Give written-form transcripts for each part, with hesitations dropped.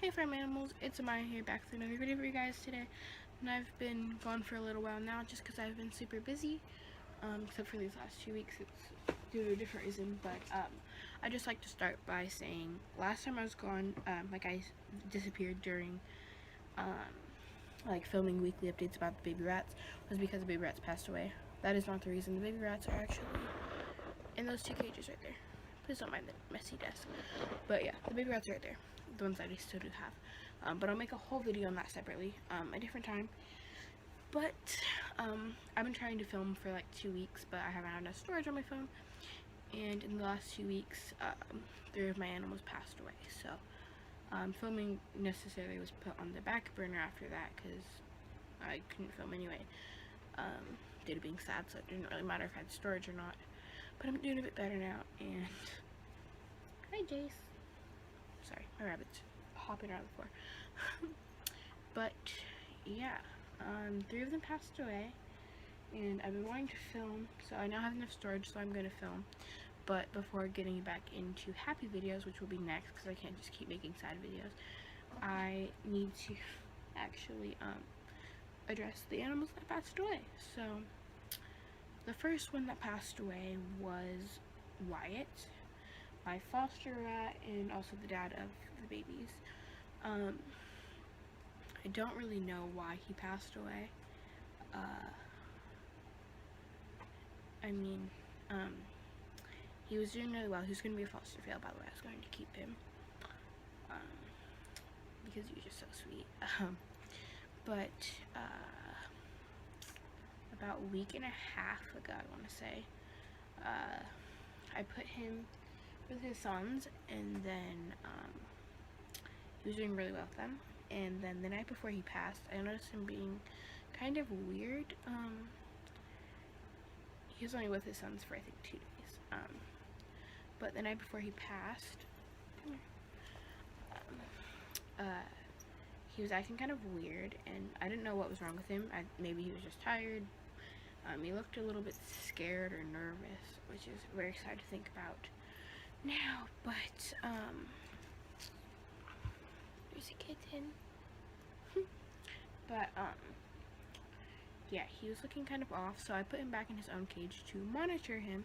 Hey farm animals, it's Amaya here back with another video for you guys today. And I've been gone for a little while now just because I've been super busy. Except for these last 2 weeks, it's due to a different reason. But I just like to start by saying last time I was gone, like I disappeared during like filming weekly updates about the baby rats, was because the baby rats passed away. That is not the reason. The baby rats are actually in those 2 cages right there. Please don't mind the messy desk. But yeah, the baby rats are right there. The ones that I still do have. But I'll make a whole video on that separately, a different time. But I've been trying to film for like 2 weeks, but I haven't had enough storage on my phone. And in the last 2 weeks, 3 of my animals passed away. So filming necessarily was put on the back burner after that because I couldn't film anyway. Due to being sad, so it didn't really matter if I had storage or not. But I'm doing a bit better now, and hi Jace. Sorry, my rabbit's hopping around the floor. But yeah, 3 of them passed away, and I've been wanting to film, so I now have enough storage, so I'm going to film. But before getting back into happy videos, which will be next, because I can't just keep making sad videos, I need to actually address the animals that passed away. So the first one that passed away was Wyatt, my foster rat, and also the dad of the babies. I don't really know why he passed away. He was doing really well. He was going to be a foster fail, by the way. I was going to keep him because he was just so sweet. But about a week and a half ago, I want to say, I put him with his sons, and then he was doing really well with them. And then the night before he passed, I noticed him being kind of weird. He was only with his sons for I think 2 days. But the night before he passed, he was acting kind of weird, and I didn't know what was wrong with him. Maybe he was just tired. He looked a little bit scared or nervous, which is very sad to think about now. But there's a kitten. But yeah, he was looking kind of off, so I put him back in his own cage to monitor him.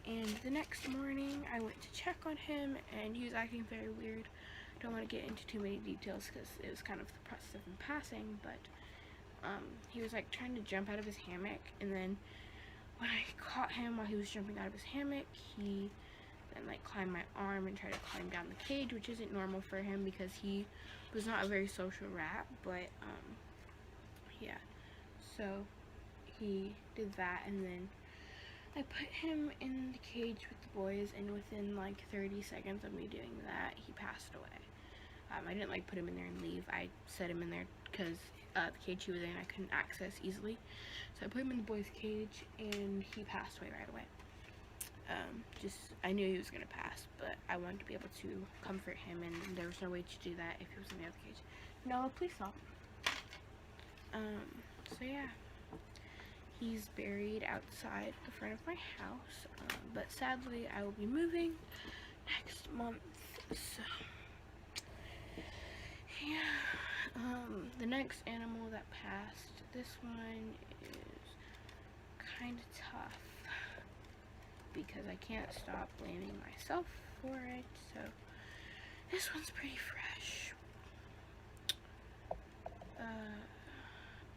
And the next morning, I went to check on him, and he was acting very weird. I don't want to get into too many details because it was kind of the process of him passing, but he was like trying to jump out of his hammock, and then when I caught him while he was jumping out of his hammock, he then like climbed my arm and tried to climb down the cage, which isn't normal for him because he was not a very social rat. But yeah, so he did that, and then I put him in the cage with the boys, and within like 30 seconds of me doing that, he passed away. I didn't like put him in there and leave. I set him in there because the cage he was in I couldn't access easily. So I put him in the boys' cage, and he passed away right away. I knew he was gonna pass, but I wanted to be able to comfort him, and there was no way to do that if he was in the other cage. No, please stop. So yeah. He's buried outside the front of my house, but sadly I will be moving next month, so yeah. The next animal that passed, this one is kind of tough because I can't stop blaming myself for it, so this one's pretty fresh.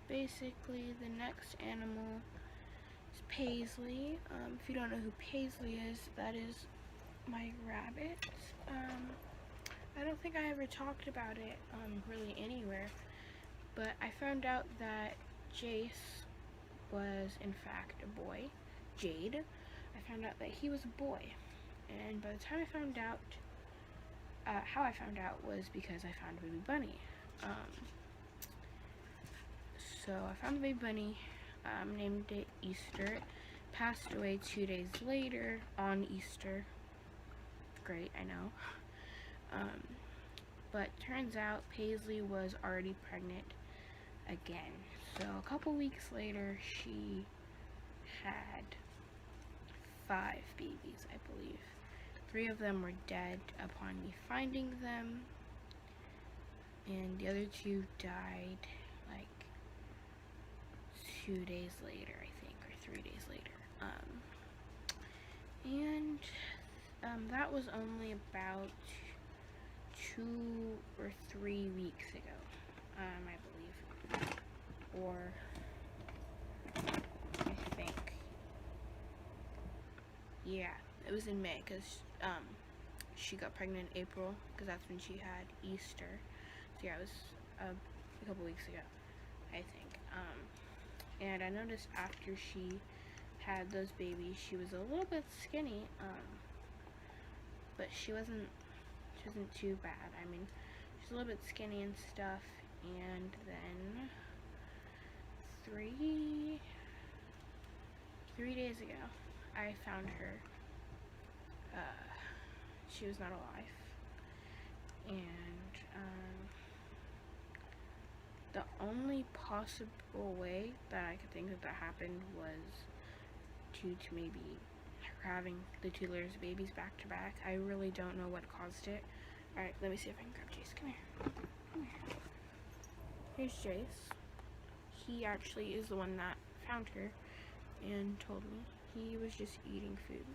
Basically, the next animal is Paisley. If you don't know who Paisley is, that is my rabbit. I don't think I ever talked about it really anywhere, but I found out that Jace was in fact a boy. Jade. I found out that he was a boy, and by the time I found out, how I found out was because I found a baby bunny. So I found the baby bunny, named it Easter. It passed away 2 days later on Easter. Great, I know. But turns out Paisley was already pregnant again. So a couple weeks later, she had 5 babies, I believe. 3 of them were dead upon me finding them. and the other two died like 2 days later, I think, or 3 days later. That was only about 2 or 3 weeks ago, I believe, or I think, yeah, it was in May, because she got pregnant in April, because that's when she had Easter. So yeah, it was a couple weeks ago, I think. And I noticed after she had those babies, she was a little bit skinny, but she wasn't too bad. I mean, she's a little bit skinny and stuff. And then three days ago, I found her. She was not alive, and the only possible way that I could think that happened was due to maybe her having the 2 litters of babies back to back. I really don't know what caused it. Alright, let me see if I can grab Jace. Come here. Come here. Here's Jace. He actually is the one that found her and told me. He was just eating food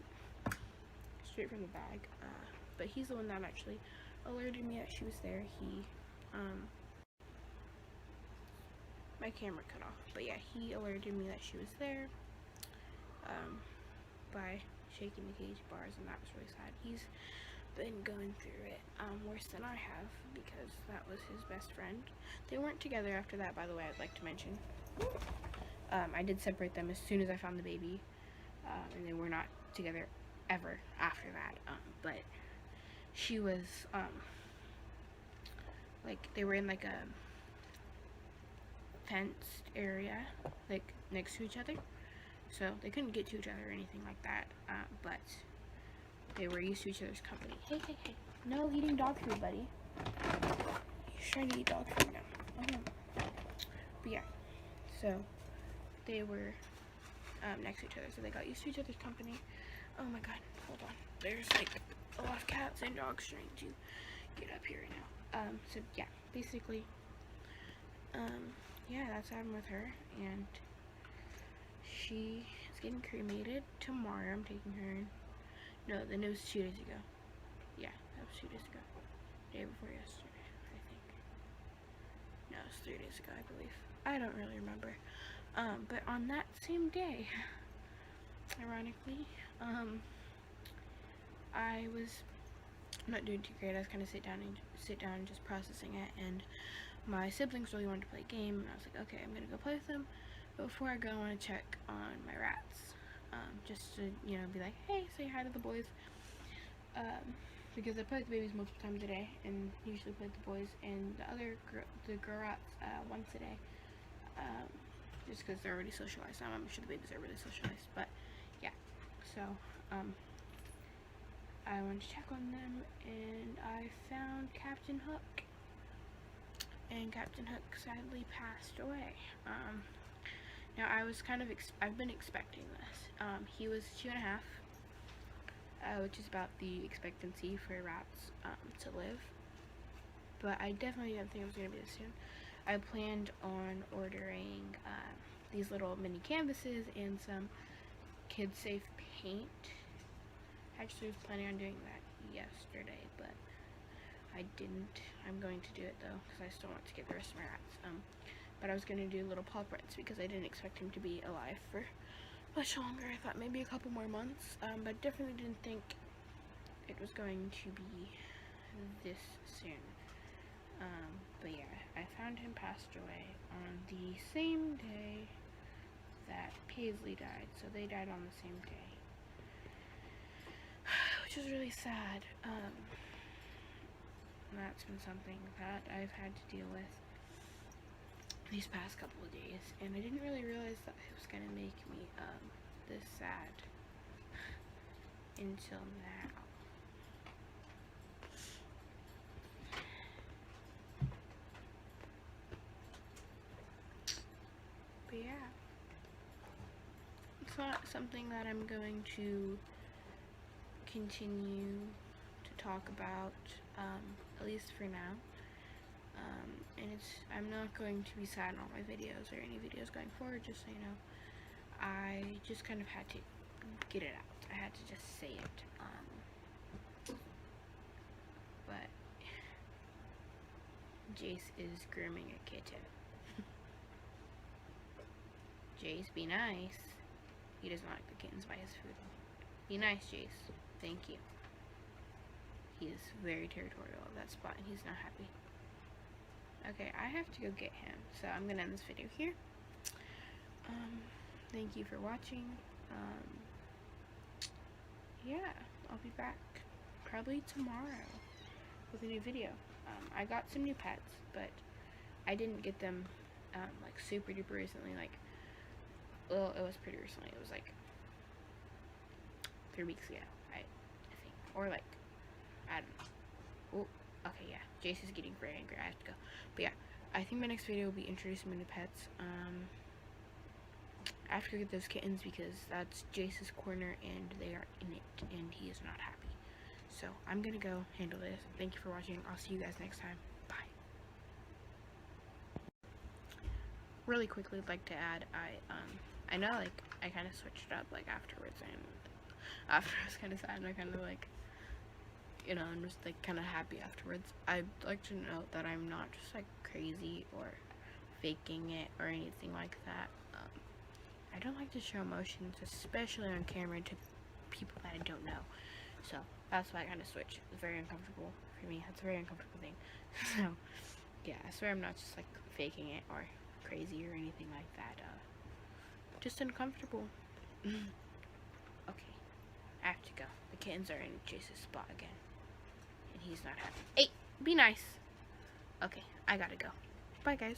straight from the bag. But he's the one that actually alerted me that she was there. My camera cut off. But yeah, he alerted me that she was there by shaking the cage bars, and that was really sad. He's been going through it worse than I have, because that was his best friend. They weren't together after that, by the way, I'd like to mention. I did separate them as soon as I found the baby, and they were not together ever after that. But she was like, they were in like a fenced area, like next to each other, so they couldn't get to each other or anything like that, but they were used to each other's company. Hey, no eating dog food, buddy. He's trying to eat dog food now. But yeah, so they were next to each other, so they got used to each other's company. Oh my god, hold on. There's like a lot of cats and dogs trying to get up here right now. So yeah, basically, yeah, that's what happened with her, and she is getting cremated tomorrow. I'm taking her in. No, then it was 2 days ago. Yeah, that was 2 days ago. Day before yesterday, I think. No, it was 3 days ago, I believe. I don't really remember. But on that same day, ironically, I was not doing too great. I was kind of sit down and just processing it, and my siblings really wanted to play a game, and I was like, okay, I'm gonna go play with them. But before I go, I want to check on my rats, just to, you know, be like, hey, say hi to the boys, because I play with the babies multiple times a day, and usually play with the boys and the girl rats once a day, just because they're already socialized. I'm sure the babies are really socialized, but yeah, so I wanted to check on them, and I found Captain Hook, and Captain Hook sadly passed away. Now I was I've been expecting this. He was 2.5, which is about the expectancy for rats to live, but I definitely didn't think it was going to be this soon. I planned on ordering these little mini canvases and some kid-safe paint. Actually, I was planning on doing that yesterday, but I didn't. I'm going to do it though, because I still want to get the rest of my rats. But I was going to do little paw prints, because I didn't expect him to be alive for much longer. I thought maybe a couple more months, but definitely didn't think it was going to be this soon. But yeah, I found him passed away on the same day that Paisley died, so they died on the same day, which is really sad. And that's been something that I've had to deal with these past couple of days, and I didn't really realize that it was gonna make me this sad until now. But yeah, it's not something that I'm going to continue to talk about, at least for now. And I'm not going to be sad in all my videos or any videos going forward, just so you know. I just kind of had to get it out. I had to just say it. But Jace is grooming a kitten. Jace, be nice. He does not like the kittens by his food. Be nice, Jace. Thank you. He is very territorial of that spot, and he's not happy. Okay, I have to go get him, so I'm gonna end this video here. Thank you for watching. Yeah, I'll be back probably tomorrow with a new video. I got some new pets, but I didn't get them like super duper recently. Like, well, it was pretty recently. It was like 3 weeks ago, I think, or like, I don't know. Oh, okay, yeah. Jace is getting very angry. I have to go. But yeah, I think my next video will be introducing my new pets. I have to get those kittens because that's Jace's corner and they are in it, and he is not happy. So I'm gonna go handle this. Thank you for watching. I'll see you guys next time. Bye. Really quickly, I'd like to add, I know, like, I kind of switched it up, like, afterwards, and after I was kind of sad, and I kind of, like, you know, I'm just, like, kind of happy afterwards. I'd like to note that I'm not just, like, crazy or faking it or anything like that. I don't like to show emotions, especially on camera, to people that I don't know. So that's why I kind of switched. It's very uncomfortable for me. That's a very uncomfortable thing. So yeah, I swear I'm not just like faking it or crazy or anything like that. Just uncomfortable. Okay, I have to go. The kittens are in Jace's spot again, and he's not happy. Hey, be nice. Okay, I gotta go. Bye, guys.